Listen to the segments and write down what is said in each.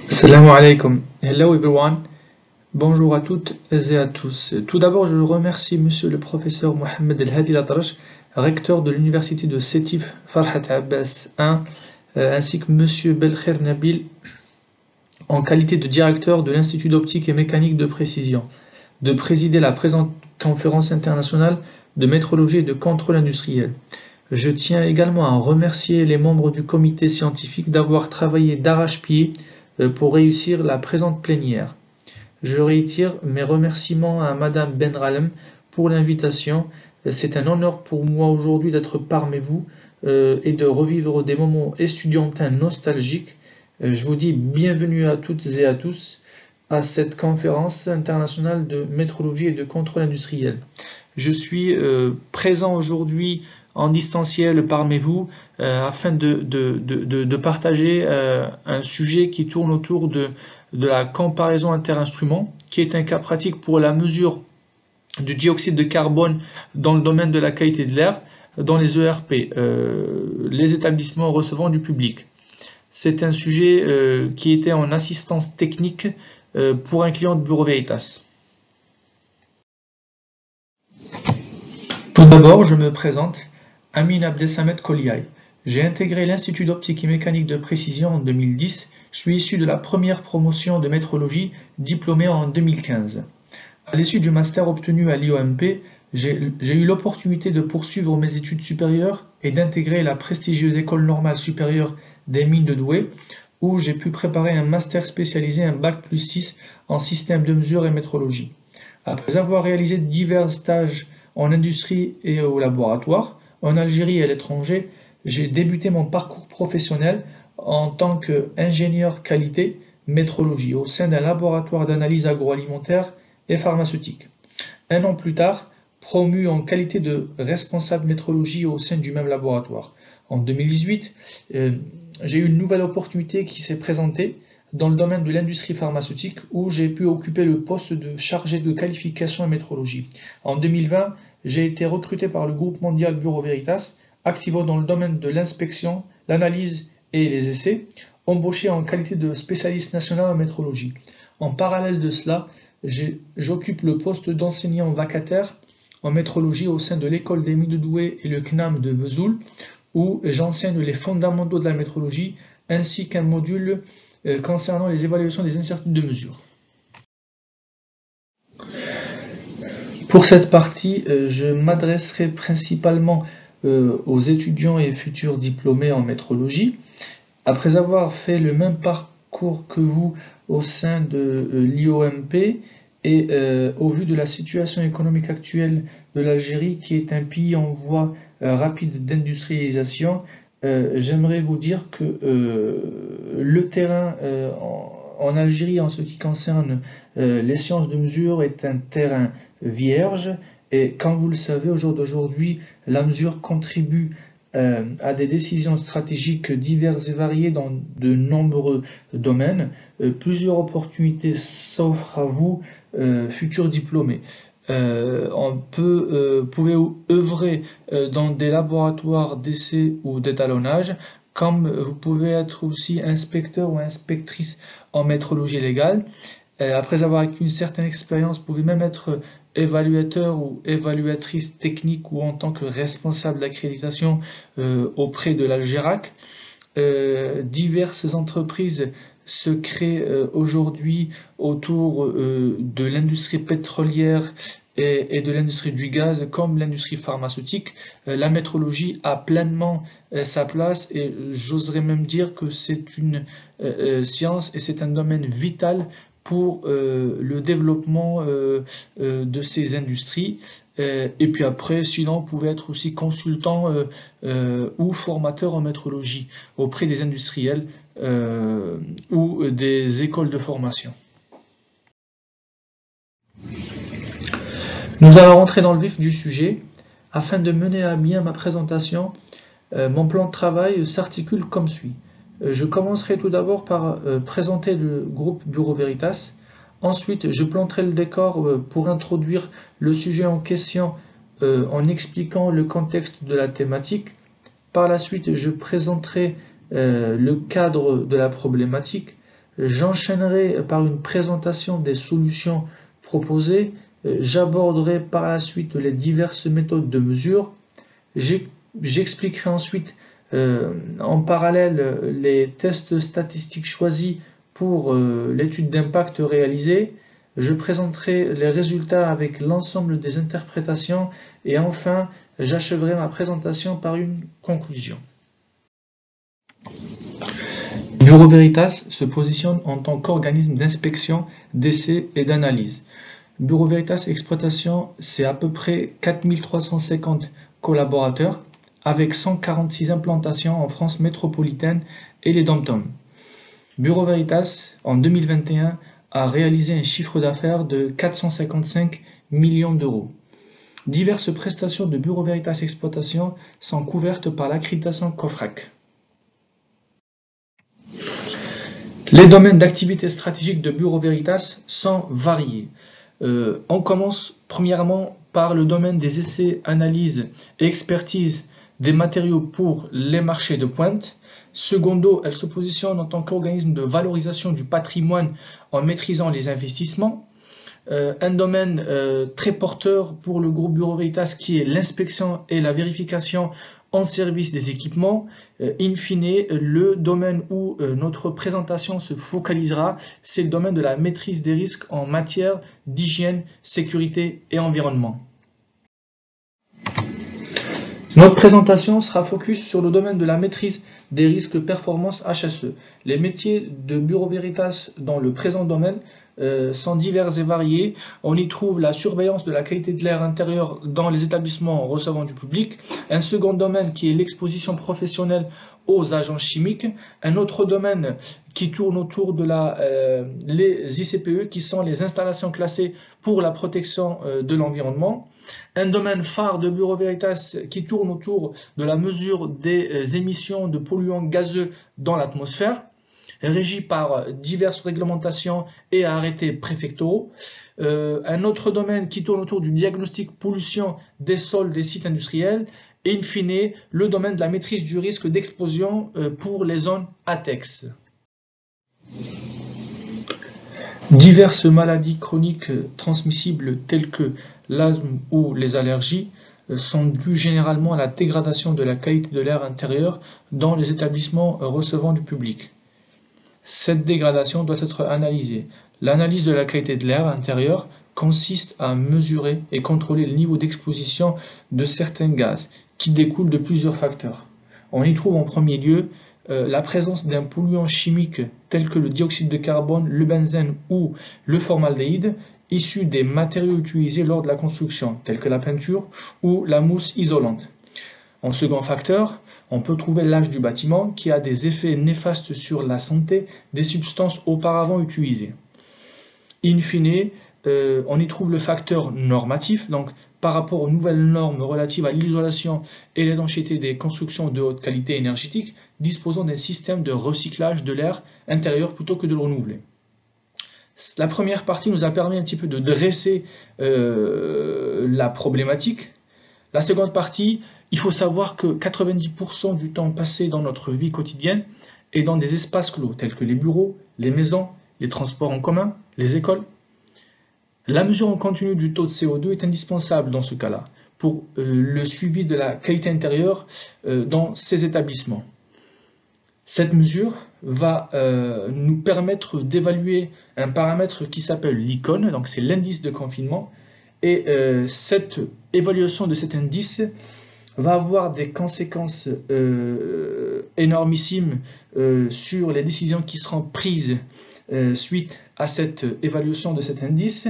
Assalamu alaikum. Hello everyone. Bonjour à toutes et à tous. Tout d'abord, je remercie monsieur le professeur Mohamed El Hadi Latrache, recteur de l'université de Sétif Farhat Abbas 1, ainsi que monsieur Belkher Nabil, en qualité de directeur de l'Institut d'optique et mécanique de précision, de présider la présente conférence internationale de métrologie et de contrôle industriel. Je tiens également à remercier les membres du comité scientifique d'avoir travaillé d'arrache-pied pour réussir la présente plénière. Je réitère mes remerciements à Madame Benralem pour l'invitation. C'est un honneur pour moi aujourd'hui d'être parmi vous et de revivre des moments estudiantins nostalgiques. Je vous dis bienvenue à toutes et à tous à cette conférence internationale de métrologie et de contrôle industriel. Je suis présent aujourd'hui en distanciel parmi vous afin de partager un sujet qui tourne autour de la comparaison interinstruments, qui est un cas pratique pour la mesure du dioxyde de carbone dans le domaine de la qualité de l'air dans les ERP, les établissements recevant du public. C'est un sujet qui était en assistance technique pour un client de Bureau Veritas. Tout d'abord, je me présente, Amin Abdesamed Koliaï. J'ai intégré l'Institut d'optique et mécanique de précision en 2010. Je suis issu de la première promotion de métrologie, diplômé en 2015. À l'issue du master obtenu à l'IOMP, j'ai eu l'opportunité de poursuivre mes études supérieures et d'intégrer la prestigieuse École normale supérieure des mines de Douai, où j'ai pu préparer un master spécialisé, un Bac+6 en système de mesure et métrologie. Après avoir réalisé divers stages en industrie et au laboratoire, en Algérie et à l'étranger, j'ai débuté mon parcours professionnel en tant qu'ingénieur qualité métrologie au sein d'un laboratoire d'analyse agroalimentaire et pharmaceutique. Un an plus tard, promu en qualité de responsable métrologie au sein du même laboratoire. En 2018, j'ai eu une nouvelle opportunité qui s'est présentée dans le domaine de l'industrie pharmaceutique où j'ai pu occuper le poste de chargé de qualification et métrologie. En 2020, j'ai été recruté par le groupe mondial Bureau Veritas, activant dans le domaine de l'inspection, l'analyse et les essais, embauché en qualité de spécialiste national en métrologie. En parallèle de cela, j'occupe le poste d'enseignant vacataire en métrologie au sein de l'école des mines de Douai et le CNAM de Vesoul, où j'enseigne les fondamentaux de la métrologie ainsi qu'un module concernant les évaluations des incertitudes de mesure. Pour cette partie, je m'adresserai principalement aux étudiants et futurs diplômés en métrologie. Après avoir fait le même parcours que vous au sein de l'IOMP et au vu de la situation économique actuelle de l'Algérie, qui est un pays en voie rapide d'industrialisation, j'aimerais vous dire que le terrain en Algérie en ce qui concerne les sciences de mesure est un terrain vierge et comme vous le savez au jour d'aujourd'hui la mesure contribue à des décisions stratégiques diverses et variées dans de nombreux domaines. Plusieurs opportunités s'offrent à vous, futurs diplômés. Pouvez œuvrer dans des laboratoires d'essai ou d'étalonnage, comme vous pouvez être aussi inspecteur ou inspectrice en métrologie légale. Après avoir acquis une certaine expérience, vous pouvez même être évaluateur ou évaluatrice technique ou en tant que responsable d'accréditation auprès de l'Algérac. Diverses entreprises se créent aujourd'hui autour de l'industrie pétrolière et de l'industrie du gaz comme l'industrie pharmaceutique. La métrologie a pleinement sa place et j'oserais même dire que c'est une science et c'est un domaine vital pour le développement de ces industries. Et puis après, sinon, vous pouvez être aussi consultant ou formateur en métrologie auprès des industriels ou des écoles de formation. Nous allons rentrer dans le vif du sujet. Afin de mener à bien ma présentation, mon plan de travail s'articule comme suit. Je commencerai tout d'abord par présenter le groupe Bureau Veritas. Ensuite, je planterai le décor pour introduire le sujet en question en expliquant le contexte de la thématique. Par la suite, je présenterai le cadre de la problématique. J'enchaînerai par une présentation des solutions proposées. J'aborderai par la suite les diverses méthodes de mesure. J'expliquerai ensuite en parallèle les tests statistiques choisis pour l'étude d'impact réalisée. Je présenterai les résultats avec l'ensemble des interprétations et enfin, j'achèverai ma présentation par une conclusion. Bureau Veritas se positionne en tant qu'organisme d'inspection, d'essai et d'analyse. Bureau Veritas Exploitation, c'est à peu près 4350 collaborateurs avec 146 implantations en France métropolitaine et les DOM-TOM. Bureau Veritas, en 2021, a réalisé un chiffre d'affaires de 455 millions d'euros. Diverses prestations de Bureau Veritas Exploitation sont couvertes par l'accréditation COFRAC. Les domaines d'activité stratégique de Bureau Veritas sont variés. On commence premièrement par le domaine des essais, analyses et expertises des matériaux pour les marchés de pointe. Secondo, elle se positionne en tant qu'organisme de valorisation du patrimoine en maîtrisant les investissements. Un domaine très porteur pour le groupe Bureau Veritas qui est l'inspection et la vérification en service des équipements. In fine, le domaine où notre présentation se focalisera, c'est le domaine de la maîtrise des risques en matière d'hygiène, sécurité et environnement. Notre présentation sera focus sur le domaine de la maîtrise des risques performance HSE. Les métiers de Bureau Veritas dans le présent domaine sont divers et variés. On y trouve la surveillance de la qualité de l'air intérieur dans les établissements recevant du public. Un second domaine qui est l'exposition professionnelle aux agents chimiques. Un autre domaine qui tourne autour de les ICPE, qui sont les installations classées pour la protection de l'environnement. Un domaine phare de Bureau Veritas qui tourne autour de la mesure des émissions de polluants gazeux dans l'atmosphère, régi par diverses réglementations et arrêtés préfectoraux. Un autre domaine qui tourne autour du diagnostic pollution des sols des sites industriels. Et in fine, le domaine de la maîtrise du risque d'explosion pour les zones ATEX. Diverses maladies chroniques transmissibles telles que l'asthme ou les allergies sont dues généralement à la dégradation de la qualité de l'air intérieur dans les établissements recevant du public. Cette dégradation doit être analysée. L'analyse de la qualité de l'air intérieur consiste à mesurer et contrôler le niveau d'exposition de certains gaz qui découlent de plusieurs facteurs. On y trouve en premier lieu la présence d'un polluant chimique tel que le dioxyde de carbone, le benzène ou le formaldéhyde issus des matériaux utilisés lors de la construction, tels que la peinture ou la mousse isolante. En second facteur, on peut trouver l'âge du bâtiment qui a des effets néfastes sur la santé des substances auparavant utilisées. In fine, on y trouve le facteur normatif, donc par rapport aux nouvelles normes relatives à l'isolation et l'étanchéité des constructions de haute qualité énergétique, disposant d'un système de recyclage de l'air intérieur plutôt que de le renouveler. La première partie nous a permis un petit peu de dresser la problématique. La seconde partie, il faut savoir que 90% du temps passé dans notre vie quotidienne est dans des espaces clos, tels que les bureaux, les maisons, les transports en commun, les écoles. La mesure en continu du taux de CO2 est indispensable dans ce cas-là, pour le suivi de la qualité intérieure dans ces établissements. Cette mesure va nous permettre d'évaluer un paramètre qui s'appelle l'icône, donc c'est l'indice de confinement, et cette évaluation de cet indice va avoir des conséquences énormissimes sur les décisions qui seront prises suite à cette évaluation de cet indice.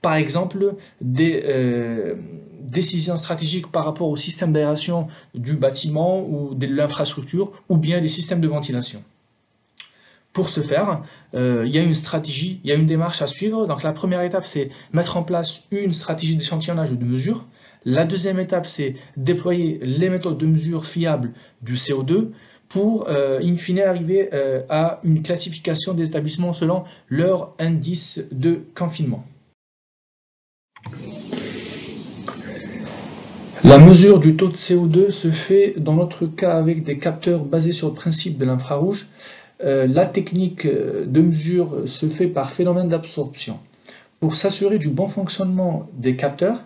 Par exemple, des décisions stratégiques par rapport au système d'aération du bâtiment ou de l'infrastructure ou bien des systèmes de ventilation. Pour ce faire, il y a une stratégie, il y a une démarche à suivre. Donc la première étape, c'est mettre en place une stratégie d'échantillonnage ou de mesure. La deuxième étape, c'est déployer les méthodes de mesure fiables du CO2 pour, in fine, arriver à une classification des établissements selon leur indice de confinement. La mesure du taux de CO2 se fait dans notre cas avec des capteurs basés sur le principe de l'infrarouge. La technique de mesure se fait par phénomène d'absorption. Pour s'assurer du bon fonctionnement des capteurs,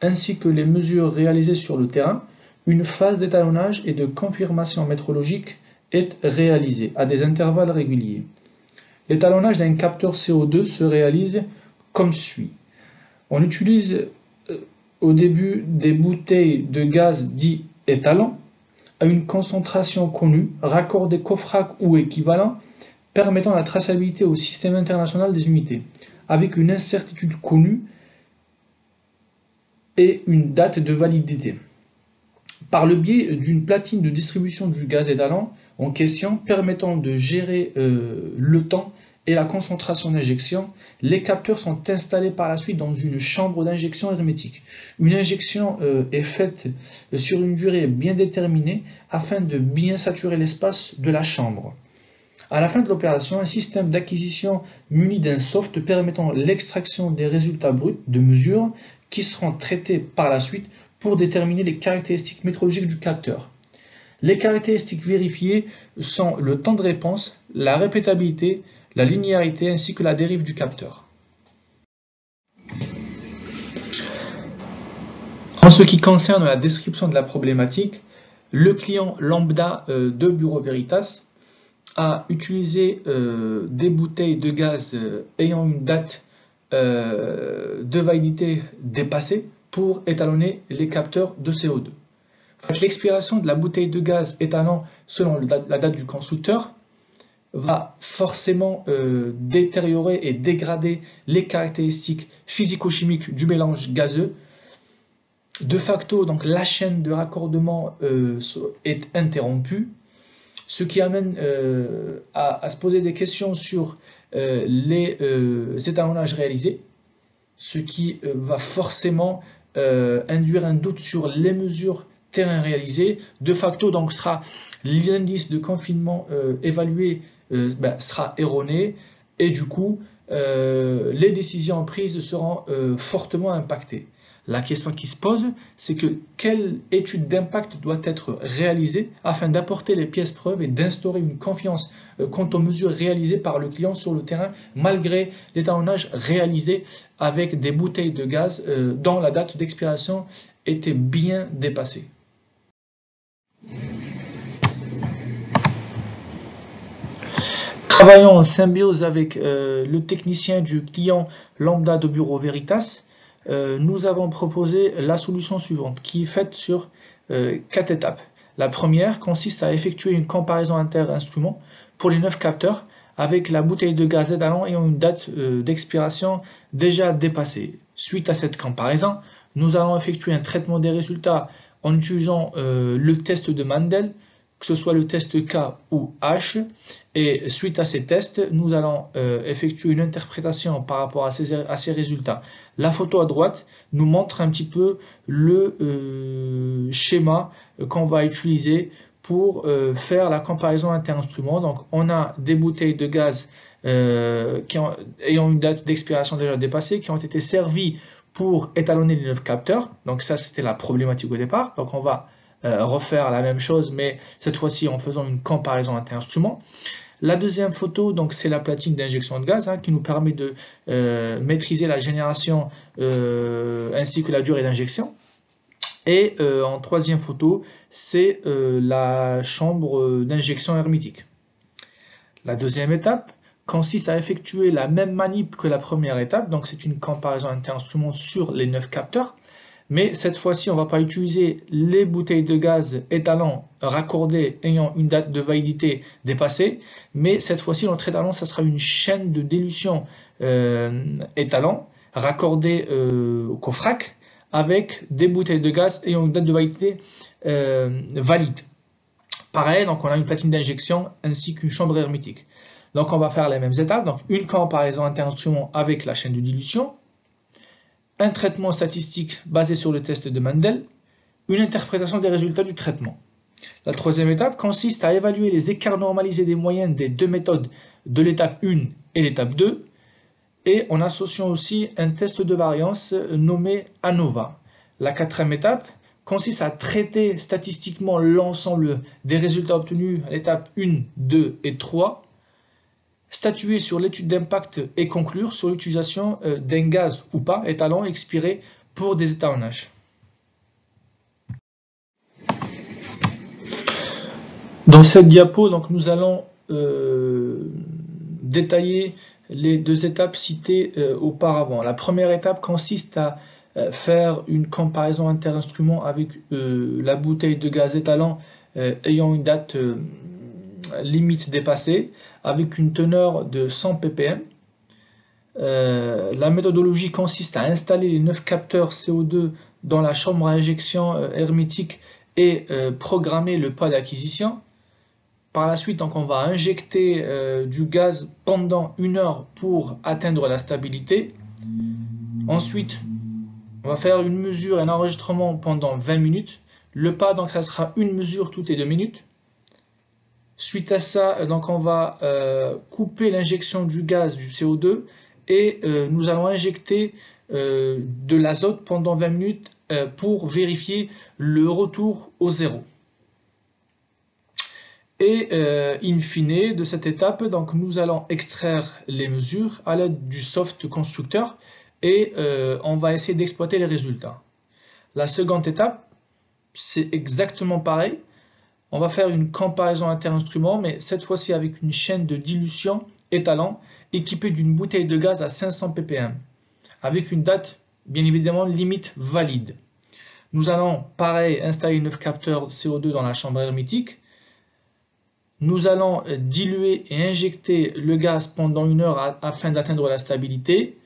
ainsi que les mesures réalisées sur le terrain, une phase d'étalonnage et de confirmation métrologique est réalisée à des intervalles réguliers. L'étalonnage d'un capteur CO2 se réalise comme suit. On utilise au début des bouteilles de gaz dit étalon à une concentration connue, raccordée COFRAC ou équivalent, permettant la traçabilité au système international des unités, avec une incertitude connue et une date de validité. Par le biais d'une platine de distribution du gaz étalon en question, permettant de gérer le temps et la concentration d'injection, les capteurs sont installés par la suite dans une chambre d'injection hermétique. Une injection est faite sur une durée bien déterminée afin de bien saturer l'espace de la chambre. À la fin de l'opération, un système d'acquisition muni d'un soft permettant l'extraction des résultats bruts de mesure qui seront traités par la suite pour déterminer les caractéristiques métrologiques du capteur. Les caractéristiques vérifiées sont le temps de réponse, la répétabilité, la linéarité ainsi que la dérive du capteur. En ce qui concerne la description de la problématique, le client lambda de Bureau Veritas a utilisé des bouteilles de gaz ayant une date de validité dépassée pour étalonner les capteurs de CO2. L'expiration de la bouteille de gaz étalon selon la date du constructeur va forcément détériorer et dégrader les caractéristiques physico-chimiques du mélange gazeux. De facto, donc, la chaîne de raccordement est interrompue, ce qui amène à se poser des questions sur les étalonnages réalisés, ce qui va forcément induire un doute sur les mesures terrain réalisées. De facto, donc, l'indice de confinement évalué sera erroné et du coup, les décisions prises seront fortement impactées. La question qui se pose, c'est que quelle étude d'impact doit être réalisée afin d'apporter les pièces preuves et d'instaurer une confiance quant aux mesures réalisées par le client sur le terrain, malgré l'étalonnage réalisé avec des bouteilles de gaz dont la date d'expiration était bien dépassée. Travaillant en symbiose avec le technicien du client lambda de Bureau Veritas, nous avons proposé la solution suivante qui est faite sur 4 étapes. La première consiste à effectuer une comparaison inter-instruments pour les 9 capteurs avec la bouteille de gaz étalon ayant une date d'expiration déjà dépassée. Suite à cette comparaison, nous allons effectuer un traitement des résultats en utilisant le test de Mandel, que ce soit le test K ou H, et suite à ces tests, nous allons effectuer une interprétation par rapport à ces résultats. La photo à droite nous montre un petit peu le schéma qu'on va utiliser pour faire la comparaison inter-instruments. Donc on a des bouteilles de gaz ayant une date d'expiration déjà dépassée, qui ont été servies pour étalonner les 9 capteurs. Donc ça, c'était la problématique au départ. Donc on va refaire la même chose, mais cette fois-ci en faisant une comparaison inter-instruments. La deuxième photo, donc c'est la platine d'injection de gaz qui nous permet de maîtriser la génération ainsi que la durée d'injection. Et en troisième photo, c'est la chambre d'injection hermétique. La deuxième étape consiste à effectuer la même manip que la première étape, donc c'est une comparaison inter-instruments sur les 9 capteurs. Mais cette fois-ci, on ne va pas utiliser les bouteilles de gaz étalon raccordées ayant une date de validité dépassée, mais cette fois-ci, notre étalon, ça sera une chaîne de dilution étalon raccordée au COFRAC avec des bouteilles de gaz ayant une date de validité valide. Pareil, donc on a une platine d'injection ainsi qu'une chambre hermétique. Donc on va faire les mêmes étapes, donc une comparaison inter-instruments avec la chaîne de dilution, un traitement statistique basé sur le test de Mandel, une interprétation des résultats du traitement. La troisième étape consiste à évaluer les écarts normalisés des moyennes des deux méthodes de l'étape 1 et l'étape 2, et en associant aussi un test de variance nommé ANOVA. La quatrième étape consiste à traiter statistiquement l'ensemble des résultats obtenus à l'étape 1, 2 et 3, statuer sur l'étude d'impact et conclure sur l'utilisation d'un gaz ou pas étalon expiré pour des étalonnages. Dans cette diapo, donc, nous allons détailler les deux étapes citées auparavant. La première étape consiste à faire une comparaison interinstrument avec la bouteille de gaz étalon ayant une date limite dépassée avec une teneur de 100 ppm. La méthodologie consiste à installer les 9 capteurs CO2 dans la chambre à injection hermétique et programmer le pas d'acquisition. Par la suite, donc, on va injecter du gaz pendant 1 heure pour atteindre la stabilité. Ensuite, on va faire une mesure et un enregistrement pendant 20 minutes. Le pas, donc, ça sera une mesure toutes les 2 minutes. Suite à ça, donc, on va couper l'injection du gaz, du CO2, et nous allons injecter de l'azote pendant 20 minutes pour vérifier le retour au zéro. Et in fine de cette étape, donc, nous allons extraire les mesures à l'aide du soft constructeur et on va essayer d'exploiter les résultats. La seconde étape, c'est exactement pareil. On va faire une comparaison interinstrument, mais cette fois-ci avec une chaîne de dilution étalon équipée d'une bouteille de gaz à 500 ppm, avec une date bien évidemment limite valide. Nous allons pareil installer 9 capteurs CO2 dans la chambre hermétique. Nous allons diluer et injecter le gaz pendant 1 heure afin d'atteindre la stabilité.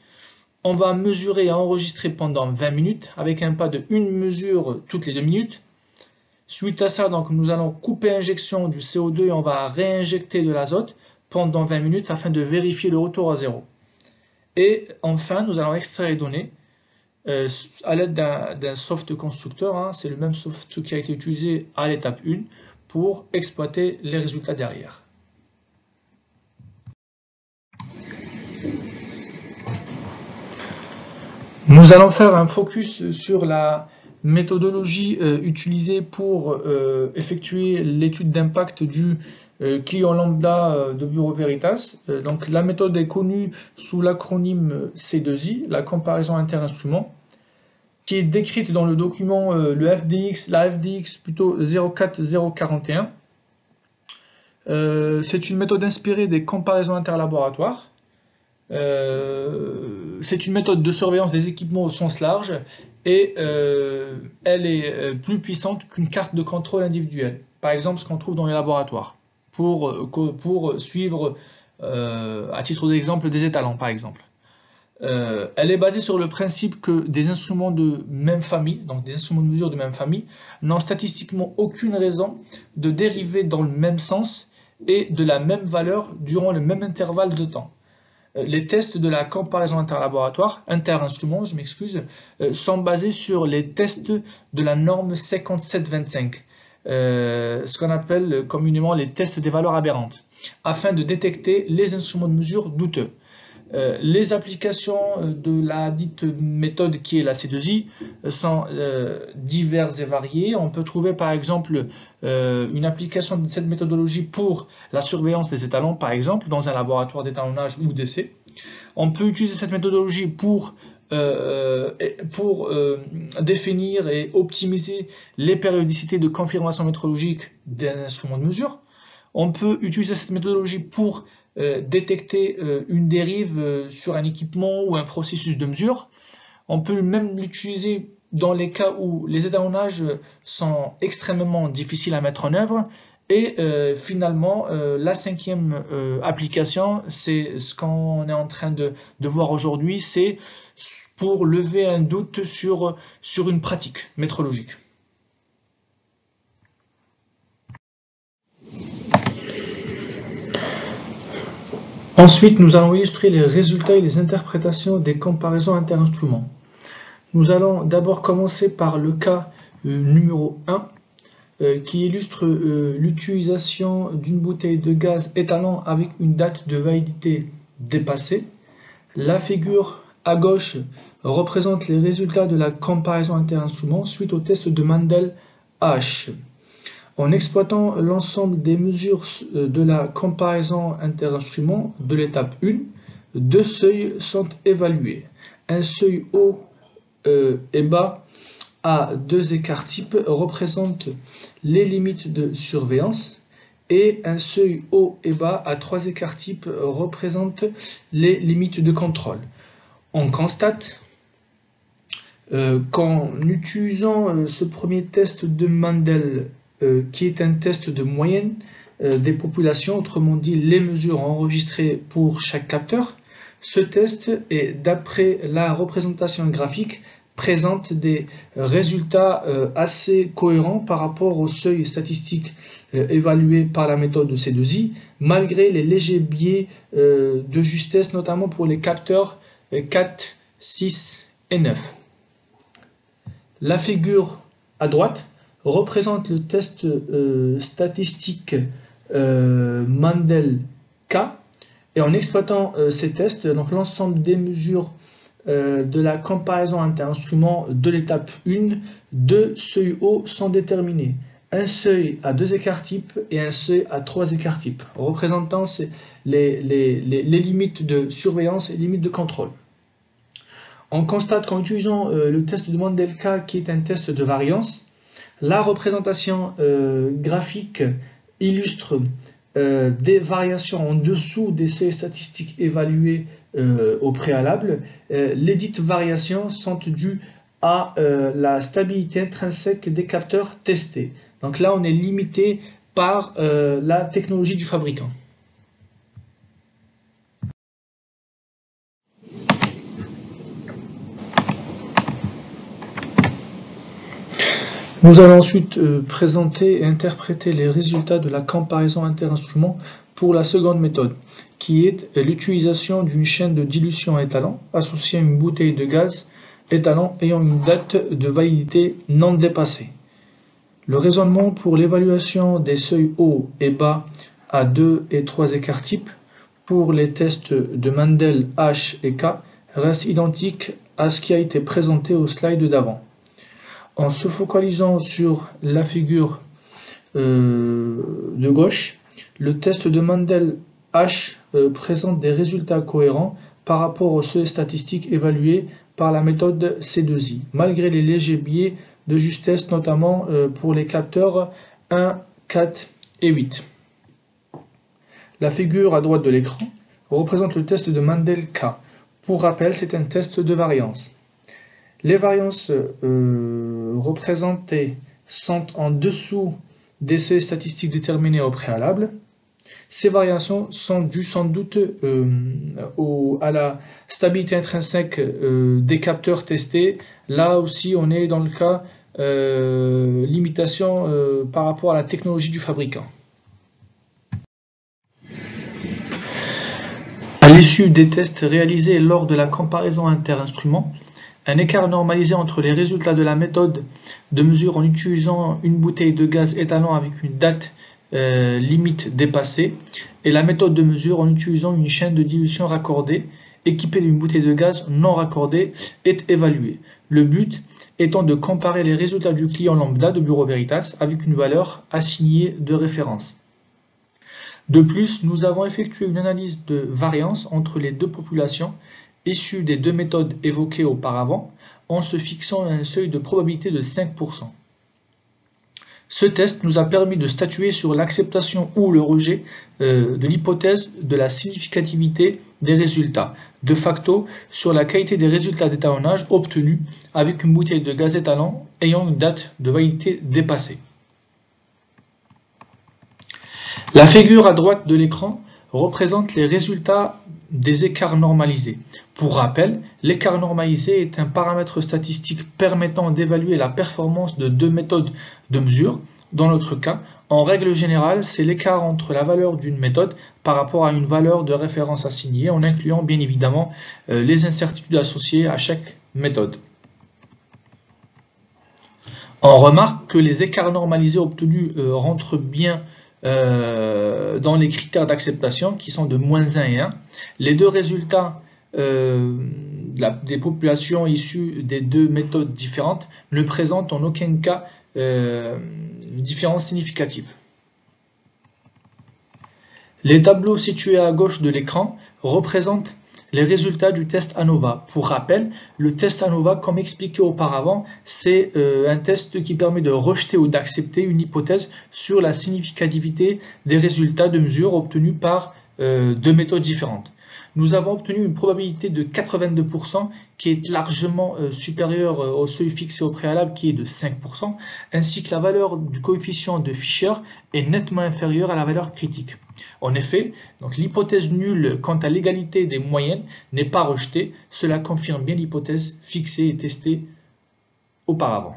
On va mesurer et enregistrer pendant 20 minutes avec un pas de 1 mesure toutes les 2 minutes. Suite à ça, donc, nous allons couper l'injection du CO2 et on va réinjecter de l'azote pendant 20 minutes afin de vérifier le retour à zéro. Et enfin, nous allons extraire les données à l'aide d'un soft constructeur. C'est le même soft qui a été utilisé à l'étape 1 pour exploiter les résultats derrière. Nous allons faire un focus sur la méthodologie utilisée pour effectuer l'étude d'impact du client lambda de Bureau Veritas. Donc, la méthode est connue sous l'acronyme C2I, la comparaison interinstrument, qui est décrite dans le document la FDX plutôt 04041. C'est une méthode inspirée des comparaisons interlaboratoires. C'est une méthode de surveillance des équipements au sens large et elle est plus puissante qu'une carte de contrôle individuelle. Par exemple, ce qu'on trouve dans les laboratoires pour suivre, à titre d'exemple, des étalons, par exemple. Elle est basée sur le principe que des instruments de même famille, donc des instruments de mesure de même famille, n'ont statistiquement aucune raison de dériver dans le même sens et de la même valeur durant le même intervalle de temps. Les tests de la comparaison interlaboratoire, interinstruments, je m'excuse, sont basés sur les tests de la norme 5725, ce qu'on appelle communément les tests des valeurs aberrantes, afin de détecter les instruments de mesure douteux. Les applications de la dite méthode qui est la C2I sont diverses et variées. On peut trouver par exemple une application de cette méthodologie pour la surveillance des étalons, par exemple, dans un laboratoire d'étalonnage ou d'essai. On peut utiliser cette méthodologie pour définir et optimiser les périodicités de confirmation métrologique d'un instrument de mesure. On peut utiliser cette méthodologie pour détecter une dérive sur un équipement ou un processus de mesure. On peut même l'utiliser dans les cas où les étalonnages sont extrêmement difficiles à mettre en œuvre. Et finalement, la cinquième application, c'est ce qu'on est en train de voir aujourd'hui, c'est pour lever un doute sur une pratique métrologique. Ensuite, nous allons illustrer les résultats et les interprétations des comparaisons interinstruments. Nous allons d'abord commencer par le cas numéro 1 qui illustre l'utilisation d'une bouteille de gaz étalon avec une date de validité dépassée. La figure à gauche représente les résultats de la comparaison interinstruments suite au test de Mandel-H. En exploitant l'ensemble des mesures de la comparaison interinstruments de l'étape 1, deux seuils sont évalués. Un seuil haut et bas à deux écarts types représente les limites de surveillance et un seuil haut et bas à trois écarts types représente les limites de contrôle. On constate qu'en utilisant ce premier test de Mandel, qui est un test de moyenne des populations, autrement dit les mesures enregistrées pour chaque capteur, ce test est, d'après la représentation graphique, présente des résultats assez cohérents par rapport au seuil statistique évalué par la méthode de C2I, malgré les légers biais de justesse, notamment pour les capteurs 4, 6 et 9. La figure à droite représente le test statistique Mandel-K, et en exploitant ces tests, donc l'ensemble des mesures de la comparaison interinstruments de l'étape 1, deux seuils hauts sont déterminés. Un seuil à deux écarts types et un seuil à trois écarts types, représentant les limites de surveillance et limites de contrôle. On constate qu'en utilisant le test de Mandel-K, qui est un test de variance, la représentation graphique illustre des variations en dessous des seuils statistiques évalués au préalable. Les dites variations sont dues à la stabilité intrinsèque des capteurs testés. Donc là, on est limité par la technologie du fabricant. Nous allons ensuite présenter et interpréter les résultats de la comparaison interinstruments pour la seconde méthode, qui est l'utilisation d'une chaîne de dilution étalon associée à une bouteille de gaz étalon ayant une date de validité non dépassée. Le raisonnement pour l'évaluation des seuils hauts et bas à 2 et 3 écarts types pour les tests de Mandel H et K reste identique à ce qui a été présenté au slide d'avant. En se focalisant sur la figure de gauche, le test de Mandel H présente des résultats cohérents par rapport aux seuils statistiques évalués par la méthode C2I, malgré les légers biais de justesse, notamment pour les capteurs 1, 4 et 8. La figure à droite de l'écran représente le test de Mandel-K. Pour rappel, c'est un test de variance. Les variances représentées sont en dessous des seuils statistiques déterminés au préalable. Ces variations sont dues sans doute à la stabilité intrinsèque des capteurs testés. Là aussi, on est dans le cas limitation par rapport à la technologie du fabricant. À l'issue des tests réalisés lors de la comparaison interinstruments, un écart normalisé entre les résultats de la méthode de mesure en utilisant une bouteille de gaz étalon avec une date limite dépassée et la méthode de mesure en utilisant une chaîne de dilution raccordée équipée d'une bouteille de gaz non raccordée est évalué. Le but étant de comparer les résultats du client lambda de Bureau Veritas avec une valeur assignée de référence. De plus, nous avons effectué une analyse de variance entre les deux populations issues des deux méthodes évoquées auparavant en se fixant un seuil de probabilité de 5%. Ce test nous a permis de statuer sur l'acceptation ou le rejet de l'hypothèse de la significativité des résultats, de facto sur la qualité des résultats d'étalonnage obtenus avec une bouteille de gaz étalon ayant une date de validité dépassée. La figure à droite de l'écran représente les résultats des écarts normalisés. Pour rappel, l'écart normalisé est un paramètre statistique permettant d'évaluer la performance de deux méthodes de mesure. Dans notre cas, en règle générale, c'est l'écart entre la valeur d'une méthode par rapport à une valeur de référence assignée, en incluant bien évidemment les incertitudes associées à chaque méthode. On remarque que les écarts normalisés obtenus rentrent bien dans les critères d'acceptation qui sont de -1 et 1. Les deux résultats de des populations issues des deux méthodes différentes ne présentent en aucun cas une différence significative. Les tableaux situés à gauche de l'écran représentent les résultats du test ANOVA. Pour rappel, le test ANOVA, comme expliqué auparavant, c'est un test qui permet de rejeter ou d'accepter une hypothèse sur la significativité des résultats de mesure obtenus par deux méthodes différentes. Nous avons obtenu une probabilité de 82% qui est largement supérieure au seuil fixé au préalable qui est de 5%, ainsi que la valeur du coefficient de Fisher est nettement inférieure à la valeur critique. En effet, l'hypothèse nulle quant à l'égalité des moyennes n'est pas rejetée, cela confirme bien l'hypothèse fixée et testée auparavant.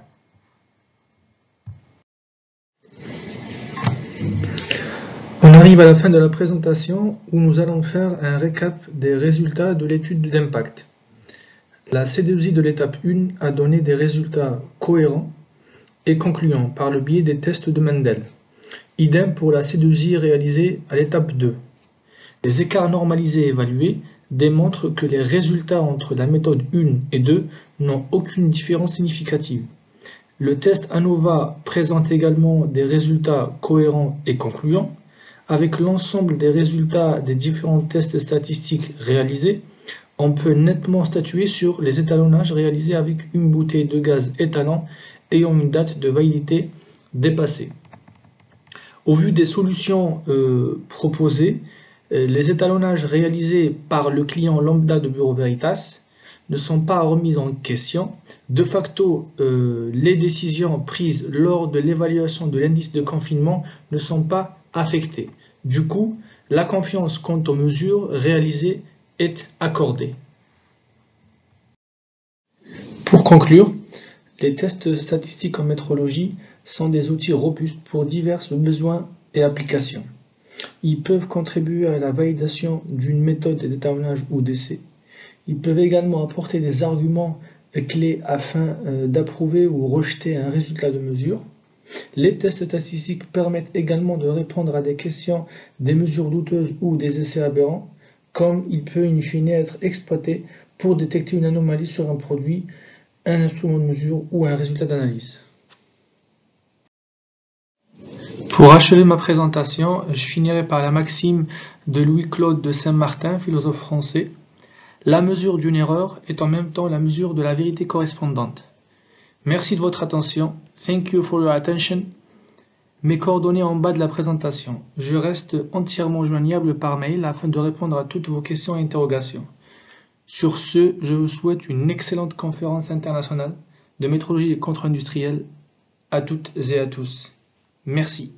On arrive à la fin de la présentation où nous allons faire un récap des résultats de l'étude d'impact. La C2I de l'étape 1 a donné des résultats cohérents et concluants par le biais des tests de Mendel. Idem pour la C2I réalisée à l'étape 2. Les écarts normalisés évalués démontrent que les résultats entre la méthode 1 et 2 n'ont aucune différence significative. Le test ANOVA présente également des résultats cohérents et concluants. Avec l'ensemble des résultats des différents tests statistiques réalisés, on peut nettement statuer sur les étalonnages réalisés avec une bouteille de gaz étalant ayant une date de validité dépassée. Au vu des solutions proposées, les étalonnages réalisés par le client lambda de Bureau Veritas ne sont pas remis en question. De facto, les décisions prises lors de l'évaluation de l'indice de confinement ne sont pas affectées. Du coup, la confiance quant aux mesures réalisées est accordée. Pour conclure, les tests statistiques en métrologie sont des outils robustes pour divers besoins et applications. Ils peuvent contribuer à la validation d'une méthode d'étalonnage ou d'essai. Ils peuvent également apporter des arguments clés afin d'approuver ou rejeter un résultat de mesure. Les tests statistiques permettent également de répondre à des questions, des mesures douteuses ou des essais aberrants, comme il peut in fine être exploité pour détecter une anomalie sur un produit, un instrument de mesure ou un résultat d'analyse. Pour achever ma présentation, je finirai par la maxime de Louis-Claude de Saint-Martin, philosophe français. La mesure d'une erreur est en même temps la mesure de la vérité correspondante. Merci de votre attention. Thank you for your attention. Mes coordonnées en bas de la présentation. Je reste entièrement joignable par mail afin de répondre à toutes vos questions et interrogations. Sur ce, je vous souhaite une excellente conférence internationale de métrologie et contre-industrielle à toutes et à tous. Merci.